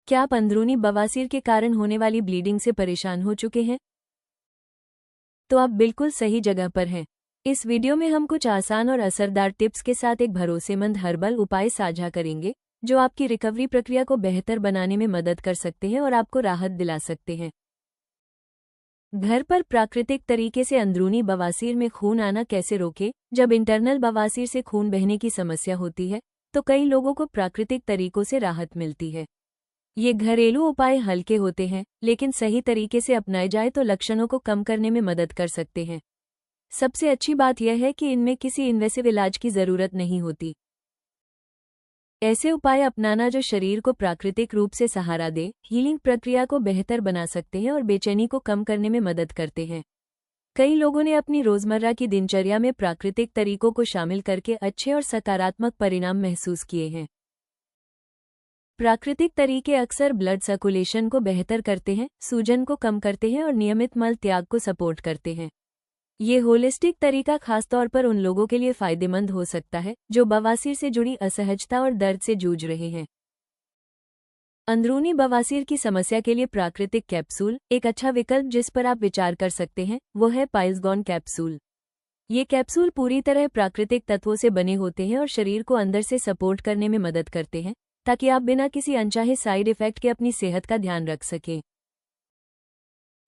क्या आप अंदरूनी बवासीर के कारण होने वाली ब्लीडिंग से परेशान हो चुके हैं? तो आप बिल्कुल सही जगह पर हैं। इस वीडियो में हम कुछ आसान और असरदार टिप्स के साथ एक भरोसेमंद हर्बल उपाय साझा करेंगे, जो आपकी रिकवरी प्रक्रिया को बेहतर बनाने में मदद कर सकते हैं और आपको राहत दिला सकते हैं। घर पर प्राकृतिक तरीके से अंदरूनी बवासीर में खून आना कैसे रोकें? जब इंटरनल बवासीर से खून बहने की समस्या होती है, तो कई लोगों को प्राकृतिक तरीकों से राहत मिलती है। ये घरेलू उपाय हल्के होते हैं, लेकिन सही तरीके से अपनाए जाए तो लक्षणों को कम करने में मदद कर सकते हैं। सबसे अच्छी बात यह है कि इनमें किसी इन्वेसिव इलाज की जरूरत नहीं होती। ऐसे उपाय अपनाना जो शरीर को प्राकृतिक रूप से सहारा दे, हीलिंग प्रक्रिया को बेहतर बना सकते हैं और बेचैनी को कम करने में मदद करते हैं। कई लोगों ने अपनी रोजमर्रा की दिनचर्या में प्राकृतिक तरीकों को शामिल करके अच्छे और सकारात्मक परिणाम महसूस किए हैं। प्राकृतिक तरीके अक्सर ब्लड सर्कुलेशन को बेहतर करते हैं, सूजन को कम करते हैं और नियमित मल त्याग को सपोर्ट करते हैं। ये होलिस्टिक तरीका खासतौर पर उन लोगों के लिए फायदेमंद हो सकता है जो बवासीर से जुड़ी असहजता और दर्द से जूझ रहे हैं। अंदरूनी बवासीर की समस्या के लिए प्राकृतिक कैप्सूल एक अच्छा विकल्प जिस पर आप विचार कर सकते हैं, वो है पाइल्सगॉन कैप्सूल। ये कैप्सूल पूरी तरह प्राकृतिक तत्वों से बने होते हैं और शरीर को अंदर से सपोर्ट करने में मदद करते हैं, ताकि आप बिना किसी अनचाहे साइड इफेक्ट के अपनी सेहत का ध्यान रख सकें।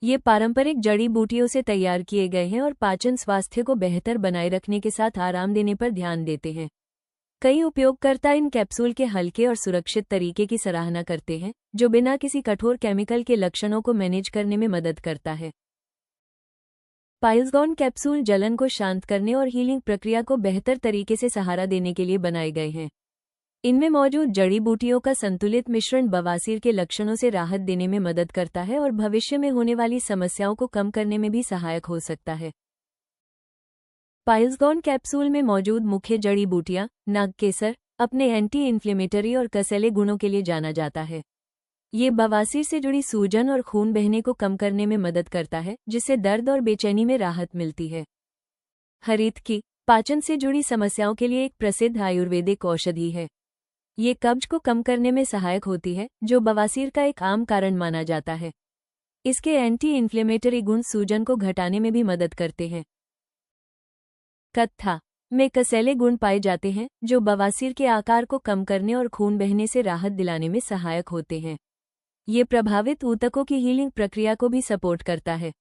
ये पारंपरिक जड़ी बूटियों से तैयार किए गए हैं और पाचन स्वास्थ्य को बेहतर बनाए रखने के साथ आराम देने पर ध्यान देते हैं। कई उपयोगकर्ता इन कैप्सूल के हल्के और सुरक्षित तरीके की सराहना करते हैं, जो बिना किसी कठोर केमिकल के लक्षणों को मैनेज करने में मदद करता है। पाइल्सगॉन कैप्सूल जलन को शांत करने और हीलिंग प्रक्रिया को बेहतर तरीके से सहारा देने के लिए बनाए गए हैं। इनमें मौजूद जड़ी बूटियों का संतुलित मिश्रण बवासीर के लक्षणों से राहत देने में मदद करता है और भविष्य में होने वाली समस्याओं को कम करने में भी सहायक हो सकता है। पाइल्सगॉन कैप्सूल में मौजूद मुख्य जड़ी बूटियां नागकेसर अपने एंटी इन्फ्लेमेटरी और कसैले गुणों के लिए जाना जाता है। ये बवासीर से जुड़ी सूजन और खून बहने को कम करने में मदद करता है, जिससे दर्द और बेचैनी में राहत मिलती है। हरितकी पाचन से जुड़ी समस्याओं के लिए एक प्रसिद्ध आयुर्वेदिक औषधि है। ये कब्ज को कम करने में सहायक होती है, जो बवासीर का एक आम कारण माना जाता है। इसके एंटी इन्फ्लेमेटरी गुण सूजन को घटाने में भी मदद करते हैं। कत्था में कसैले गुण पाए जाते हैं, जो बवासीर के आकार को कम करने और खून बहने से राहत दिलाने में सहायक होते हैं। ये प्रभावित ऊतकों की हीलिंग प्रक्रिया को भी सपोर्ट करता है।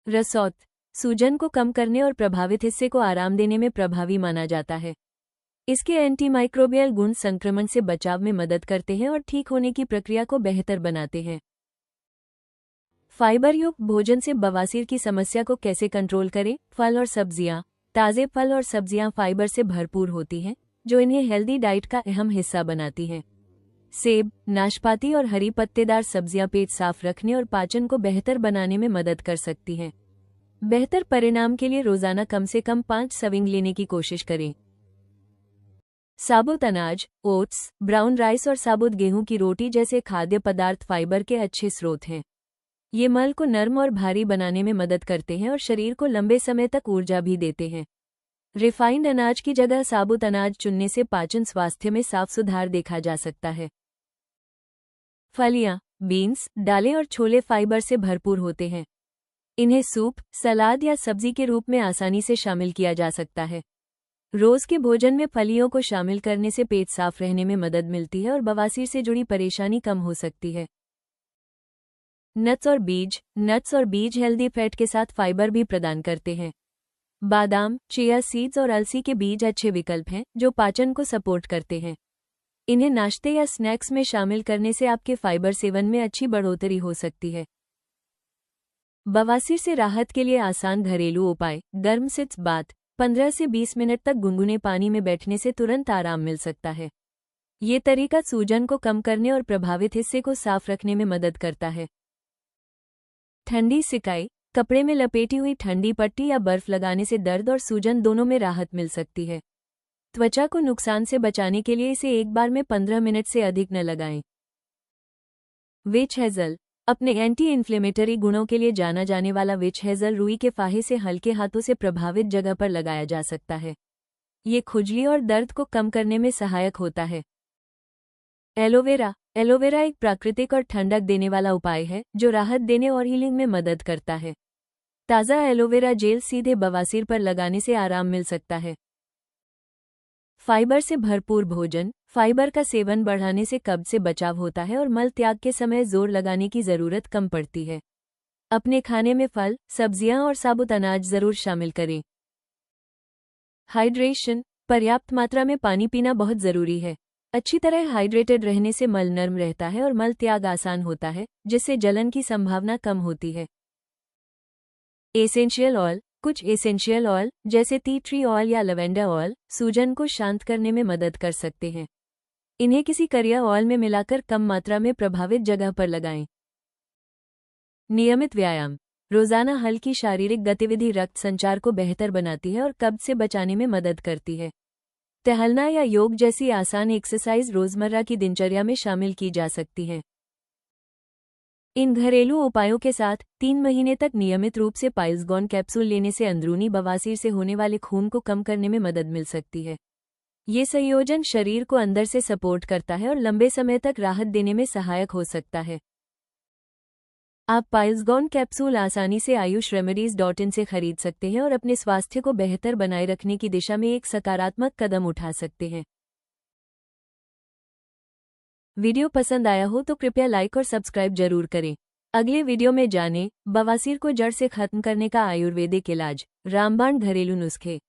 रसौत सूजन को कम करने और प्रभावित हिस्से को आराम देने में प्रभावी माना जाता है। इसके एंटीमाइक्रोबियल गुण संक्रमण से बचाव में मदद करते हैं और ठीक होने की प्रक्रिया को बेहतर बनाते हैं। फाइबर युक्त भोजन से बवासीर की समस्या को कैसे कंट्रोल करें? फल और सब्जियां ताजे फल और सब्जियां फाइबर से भरपूर होती हैं, जो इन्हें हेल्दी डाइट का अहम हिस्सा बनाती हैं। सेब, नाशपाती और हरी पत्तेदार सब्जियां पेट साफ रखने और पाचन को बेहतर बनाने में मदद कर सकती हैं। बेहतर परिणाम के लिए रोजाना कम से कम 5 सर्विंग लेने की कोशिश करें। साबुत अनाज, ओट्स, ब्राउन राइस और साबुत गेहूं की रोटी जैसे खाद्य पदार्थ फाइबर के अच्छे स्रोत हैं। ये मल को नर्म और भारी बनाने में मदद करते हैं और शरीर को लंबे समय तक ऊर्जा भी देते हैं। रिफाइंड अनाज की जगह साबुत अनाज चुनने से पाचन स्वास्थ्य में साफ सुधार देखा जा सकता है। फलियां, बीन्स, दालें और छोले फाइबर से भरपूर होते हैं। इन्हें सूप, सलाद या सब्जी के रूप में आसानी से शामिल किया जा सकता है। रोज के भोजन में फलियों को शामिल करने से पेट साफ रहने में मदद मिलती है और बवासीर से जुड़ी परेशानी कम हो सकती है। नट्स और बीज हेल्दी फैट के साथ फाइबर भी प्रदान करते हैं। बादाम, चिया सीड्स और अलसी के बीज अच्छे विकल्प हैं, जो पाचन को सपोर्ट करते हैं। इन्हें नाश्ते या स्नैक्स में शामिल करने से आपके फाइबर सेवन में अच्छी बढ़ोतरी हो सकती है। बवासीर से राहत के लिए आसान घरेलू उपाय। गर्म सिट्स बाथ 15 से 20 मिनट तक गुनगुने पानी में बैठने से तुरंत आराम मिल सकता है। ये तरीका सूजन को कम करने और प्रभावित हिस्से को साफ रखने में मदद करता है। ठंडी सिकाई कपड़े में लपेटी हुई ठंडी पट्टी या बर्फ लगाने से दर्द और सूजन दोनों में राहत मिल सकती है। त्वचा को नुकसान से बचाने के लिए इसे एक बार में 15 मिनट से अधिक न लगाएं। विच हेज़ल अपने एंटी इन्फ्लेमेटरी गुणों के लिए जाना जाने वाला विच हेज़ल रुई के फाहे से हल्के हाथों से प्रभावित जगह पर लगाया जा सकता है। ये खुजली और दर्द को कम करने में सहायक होता है। एलोवेरा एलोवेरा एक प्राकृतिक और ठंडक देने वाला उपाय है जो राहत देने और हीलिंग में मदद करता है। ताज़ा एलोवेरा जेल सीधे बवासीर पर लगाने से आराम मिल सकता है। फाइबर से भरपूर भोजन। फाइबर का सेवन बढ़ाने से कब्ज से बचाव होता है और मल त्याग के समय जोर लगाने की ज़रूरत कम पड़ती है। अपने खाने में फल, सब्जियां और साबुत अनाज जरूर शामिल करें। हाइड्रेशन। पर्याप्त मात्रा में पानी पीना बहुत ज़रूरी है। अच्छी तरह हाइड्रेटेड रहने से मल नर्म रहता है और मल त्याग आसान होता है, जिससे जलन की संभावना कम होती है। Essential oil. कुछ एसेंशियल ऑयल जैसे टी ट्री ऑयल या लवेंडर ऑयल सूजन को शांत करने में मदद कर सकते हैं। इन्हें किसी करिया ऑयल में मिलाकर कम मात्रा में प्रभावित जगह पर लगाएं। नियमित व्यायाम। रोजाना हल्की शारीरिक गतिविधि रक्त संचार को बेहतर बनाती है और कब्ज से बचाने में मदद करती है। टहलना या योग जैसी आसान एक्सरसाइज रोजमर्रा की दिनचर्या में शामिल की जा सकती है। इन घरेलू उपायों के साथ 3 महीने तक नियमित रूप से पाइल्सगॉन कैप्सूल लेने से अंदरूनी बवासीर से होने वाले खून को कम करने में मदद मिल सकती है। ये संयोजन शरीर को अंदर से सपोर्ट करता है और लंबे समय तक राहत देने में सहायक हो सकता है। आप पाइल्सगॉन कैप्सूल आसानी से ayushremedies.in से खरीद सकते हैं और अपने स्वास्थ्य को बेहतर बनाए रखने की दिशा में एक सकारात्मक कदम उठा सकते हैं। वीडियो पसंद आया हो तो कृपया लाइक और सब्सक्राइब जरूर करें। अगले वीडियो में जानें बवासीर को जड़ से खत्म करने का आयुर्वेदिक इलाज, रामबाण घरेलू नुस्खे।